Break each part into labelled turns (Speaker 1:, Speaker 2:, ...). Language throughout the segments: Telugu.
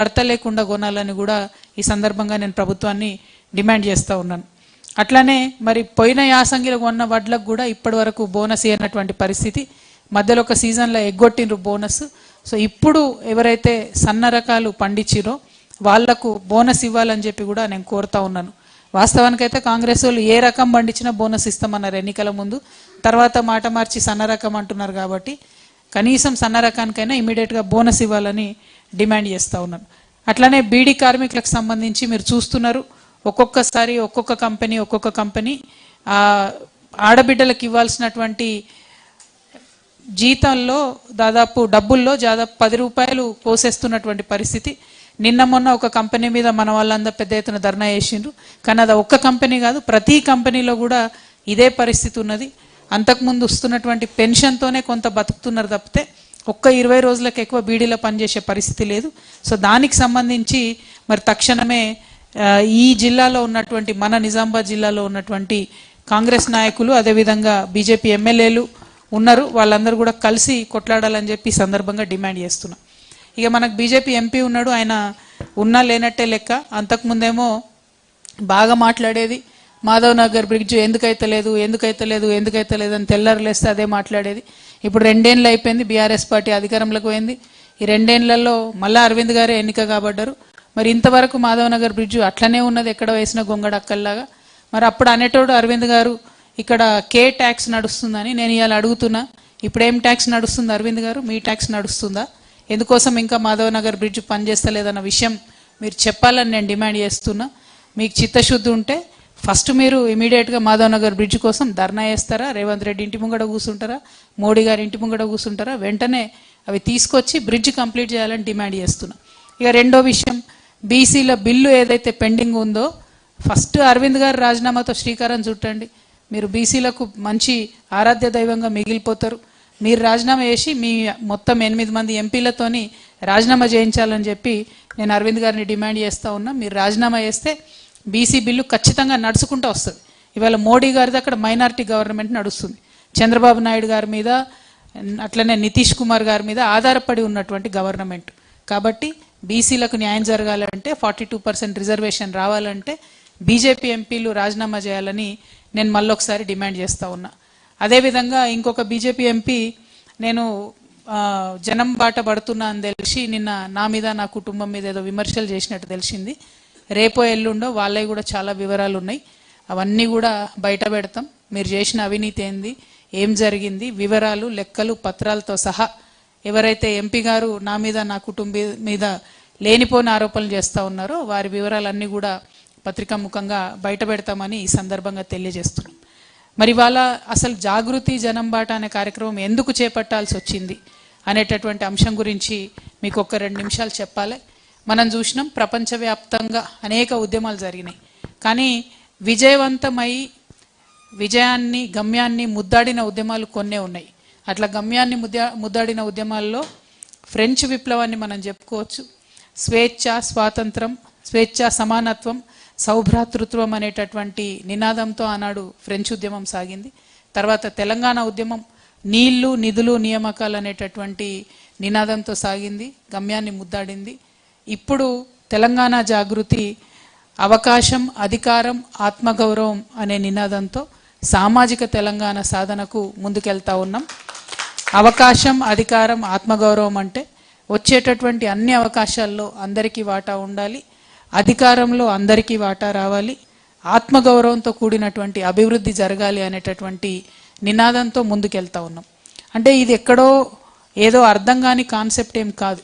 Speaker 1: కొరత లేకుండా కొనాలని కూడా ఈ సందర్భంగా నేను ప్రభుత్వాన్ని డిమాండ్ చేస్తూ ఉన్నాను. అట్లానే మరి పోయిన యాసంగిలో కొన్న వడ్లకు కూడా ఇప్పటి వరకు బోనస్ ఇవ్వనటువంటి పరిస్థితి. మధ్యలో ఒక సీజన్లో ఎగ్గొట్టిండ్రు బోనస్. సో ఇప్పుడు ఎవరైతే సన్న రకాలు పండించిరో వాళ్లకు బోనస్ ఇవ్వాలని చెప్పి కూడా నేను కోరుతా ఉన్నాను. వాస్తవానికైతే కాంగ్రెస్ వాళ్ళు ఏ రకం పండించినా బోనస్ ఇస్తామన్నారు ఎన్నికల ముందు. తర్వాత మాట మార్చి సన్న రకం అంటున్నారు. కాబట్టి కనీసం సన్న రకానికైనా ఇమీడియట్గా బోనస్ ఇవ్వాలని డిమాండ్ చేస్తూ ఉన్నాను. అట్లానే బీడీ కార్మికులకు సంబంధించి మీరు చూస్తున్నారు, ఒక్కొక్కసారి ఒక్కొక్క కంపెనీ ఆడబిడ్డలకు ఇవ్వాల్సినటువంటి జీతంలో దాదాపు 10 రూపాయలు కోసేస్తున్నటువంటి పరిస్థితి. నిన్న మొన్న ఒక కంపెనీ మీద మన వాళ్ళందరూ పెద్ద ఎత్తున ధర్నా చేసిండ్రు. కానీ అది ఒక్క కంపెనీ కాదు, ప్రతి కంపెనీలో కూడా ఇదే పరిస్థితి ఉన్నది. అంతకుముందు వస్తున్నటువంటి పెన్షన్తోనే కొంత బతుకుతున్నారు తప్పితే ఒక్క 20 రోజులకు ఎక్కువ బీడీలో పనిచేసే పరిస్థితి లేదు. సో దానికి సంబంధించి మరి తక్షణమే ఈ జిల్లాలో ఉన్నటువంటి మన నిజామాబాద్ జిల్లాలో ఉన్నటువంటి కాంగ్రెస్ నాయకులు అదేవిధంగా బీజేపీ ఎమ్మెల్యేలు ఉన్నారు, వాళ్ళందరూ కూడా కలిసి కొట్లాడాలని చెప్పి సందర్భంగా డిమాండ్ చేస్తున్నాం. ఇక మనకు బీజేపీ ఎంపీ ఉన్నాడు, ఆయన ఉన్నా లేనట్టే లెక్క. అంతకుముందేమో బాగా మాట్లాడేది, మాధవ్ నగర్ బ్రిడ్జ్ ఎందుకైతే లేదు అని తెల్లారు లేస్తే అదే మాట్లాడేది. ఇప్పుడు 2 ఏళ్ళు అయిపోయింది, బీఆర్ఎస్ పార్టీ అధికారంలోకి పోయింది. ఈ 2 ఏళ్లలో మళ్ళీ అరవింద్ గారే ఎన్నిక కాబడ్డారు. మరి ఇంతవరకు మాధవ్ నగర్ బ్రిడ్జ్ అట్లనే ఉన్నది, ఎక్కడ వేసిన గొంగడ అక్కల్లాగా. మరి అప్పుడు అనేటోడు అరవింద్ గారు ఇక్కడ కే ట్యాక్స్ నడుస్తుందని. నేను ఇవాళ అడుగుతున్నా, ఇప్పుడు ఏం ట్యాక్స్ నడుస్తుంది అరవింద్ గారు? మీ ట్యాక్స్ నడుస్తుందా? ఎందుకోసం ఇంకా మాధవ్ నగర్ బ్రిడ్జ్ పనిచేస్తలేదన్న విషయం మీరు చెప్పాలని నేను డిమాండ్ చేస్తున్నా. మీకు చిత్తశుద్ధి ఉంటే ఫస్ట్ మీరు ఇమీడియట్గా మాధవ్ నగర్ బ్రిడ్జ్ కోసం ధర్నా చేస్తారా? రేవంత్ రెడ్డి ఇంటి ముంగడ కూర్చుంటారా? మోడీ గారి ఇంటి ముంగడ కూర్చుంటారా? వెంటనే అవి తీసుకొచ్చి బ్రిడ్జ్ కంప్లీట్ చేయాలని డిమాండ్ చేస్తున్నా. ఇక రెండో విషయం, బీసీల బిల్లు ఏదైతే పెండింగ్ ఉందో ఫస్ట్ అరవింద్ గారు రాజీనామాతో శ్రీకారం చుట్టండి. మీరు బీసీలకు మంచి ఆరాధ్య దైవంగా మిగిలిపోతారు. మీరు రాజీనామా చేసి మీ మొత్తం 8 మంది ఎంపీలతోని రాజీనామా చేయించాలని చెప్పి నేను అరవింద్ గారిని డిమాండ్ చేస్తూ ఉన్నా. మీరు రాజీనామా చేస్తే బీసీ బిల్లు ఖచ్చితంగా నడుచుకుంటూ వస్తుంది. ఇవాళ మోడీ గారిది అక్కడ మైనారిటీ గవర్నమెంట్ నడుస్తుంది. చంద్రబాబు నాయుడు గారి మీద అట్లనే నితీష్ కుమార్ గారి మీద ఆధారపడి ఉన్నటువంటి గవర్నమెంట్. కాబట్టి బీసీలకు న్యాయం జరగాలంటే 42% రిజర్వేషన్ రావాలంటే బీజేపీ ఎంపీలు రాజీనామా చేయాలని నేను మళ్ళొకసారి డిమాండ్ చేస్తూ ఉన్నా. అదేవిధంగా ఇంకొక బీజేపీ ఎంపీ నేను జనం బాట పడుతున్నా అని తెలిసి నిన్న నా మీద నా కుటుంబం మీద ఏదో విమర్శలు చేసినట్టు తెలిసింది. రేపో ఎల్లుండో వాళ్ళవి కూడా చాలా వివరాలు ఉన్నాయి, అవన్నీ కూడా బయట పెడతాం. మీరు చేసిన అవినీతి ఏంది, ఏం జరిగింది, వివరాలు లెక్కలు పత్రాలతో సహా ఎవరైతే ఎంపీ గారు నా మీద నా కుటుంబం మీద లేనిపోని ఆరోపణలు చేస్తూ ఉన్నారో వారి వివరాలన్నీ కూడా పత్రికా ముఖంగా బయట పెడతామని ఈ సందర్భంగా తెలియజేస్తున్నాం. మరి వాళ్ళ అసలు జాగృతి జనం బాట అనే కార్యక్రమం ఎందుకు చేపట్టాల్సి వచ్చింది అనేటటువంటి అంశం గురించి మీకు ఒక 2 నిమిషాలు చెప్పాలి. మనం చూసినాం ప్రపంచవ్యాప్తంగా అనేక ఉద్యమాలు జరిగినాయి, కానీ విజయవంతమై విజయాన్ని గమ్యాన్ని ముద్దాడిన ఉద్యమాలు కొన్నే ఉన్నాయి. అట్లా గమ్యాన్ని ముద్దాడిన ఉద్యమాల్లో ఫ్రెంచ్ విప్లవాన్ని మనం చెప్పుకోవచ్చు. స్వేచ్ఛ, స్వాతంత్రం, స్వేచ్ఛ, సమానత్వం, సౌభ్రాతృత్వం అనేటటువంటి నినాదంతో ఆనాడు ఫ్రెంచ్ ఉద్యమం సాగింది. తర్వాత తెలంగాణ ఉద్యమం నీళ్లు, నిధులు, నియామకాలు అనేటటువంటి నినాదంతో సాగింది, గమ్యాన్ని ముద్దాడింది. ఇప్పుడు తెలంగాణ జాగృతి అవకాశం, అధికారం, ఆత్మగౌరవం అనే నినాదంతో సామాజిక తెలంగాణ సాధనకు ముందుకెళ్తా ఉన్నాం. అవకాశం, అధికారం, ఆత్మగౌరవం అంటే వచ్చేటటువంటి అన్ని అవకాశాల్లో అందరికీ వాటా ఉండాలి, అధికారంలో అందరికీ వాటా రావాలి, ఆత్మగౌరవంతో కూడినటువంటి అభివృద్ధి జరగాలి అనేటటువంటి నినాదంతో ముందుకెళ్తా ఉన్నాం. అంటే ఇది ఎక్కడో ఏదో అర్థం కాని కాన్సెప్ట్ ఏం కాదు.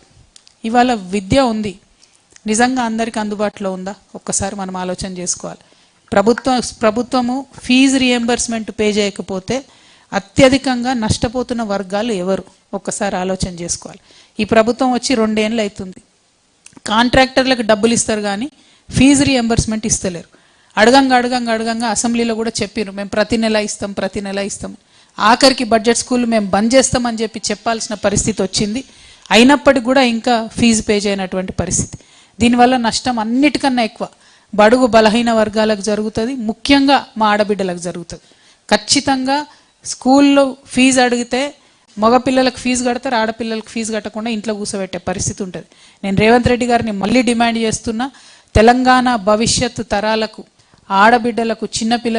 Speaker 1: ఇవాళ విద్య ఉంది, నిజంగా అందరికీ అందుబాటులో ఉందా? ఒక్కసారి మనం ఆలోచన చేసుకోవాలి. ప్రభుత్వము ఫీజు రియంబర్స్మెంట్ పే చేయకపోతే అత్యధికంగా నష్టపోతున్న వర్గాలు ఎవరు? ఒక్కసారి ఆలోచన చేసుకోవాలి. ఈ ప్రభుత్వం వచ్చి 2 ఏళ్ళు అవుతుంది. కాంట్రాక్టర్లకు డబ్బులు ఇస్తారు కానీ ఫీజు రియంబర్స్మెంట్ ఇస్తలేరు. అడగంగా అసెంబ్లీలో కూడా చెప్పారు, మేము ప్రతి నెల ఇస్తాం. ఆఖరికి బడ్జెట్ స్కూల్ మేము బంద్ చేస్తామని చెప్పి చెప్పాల్సిన పరిస్థితి వచ్చింది. అయినప్పటికీ కూడా ఇంకా ఫీజు పే చేయనటువంటి పరిస్థితి. దీనివల్ల నష్టం అన్నిటికన్నా ఎక్కువ బడుగు బలహీన వర్గాలకు జరుగుతుంది, ముఖ్యంగా మా ఆడబిడ్డలకు జరుగుతుంది. ఖచ్చితంగా స్కూల్లో ఫీజు అడిగితే మగపిల్లలకు ఫీజు కడతారు, ఆడపిల్లలకు ఫీజు కట్టకుండా ఇంట్లో కూర్చోబెట్టే పరిస్థితి ఉంటుంది. నేను రేవంత్ రెడ్డి గారిని మళ్ళీ డిమాండ్ చేస్తున్నా, తెలంగాణ భవిష్యత్తు తరాలకు, ఆడబిడ్డలకు, చిన్నపిల్లలకు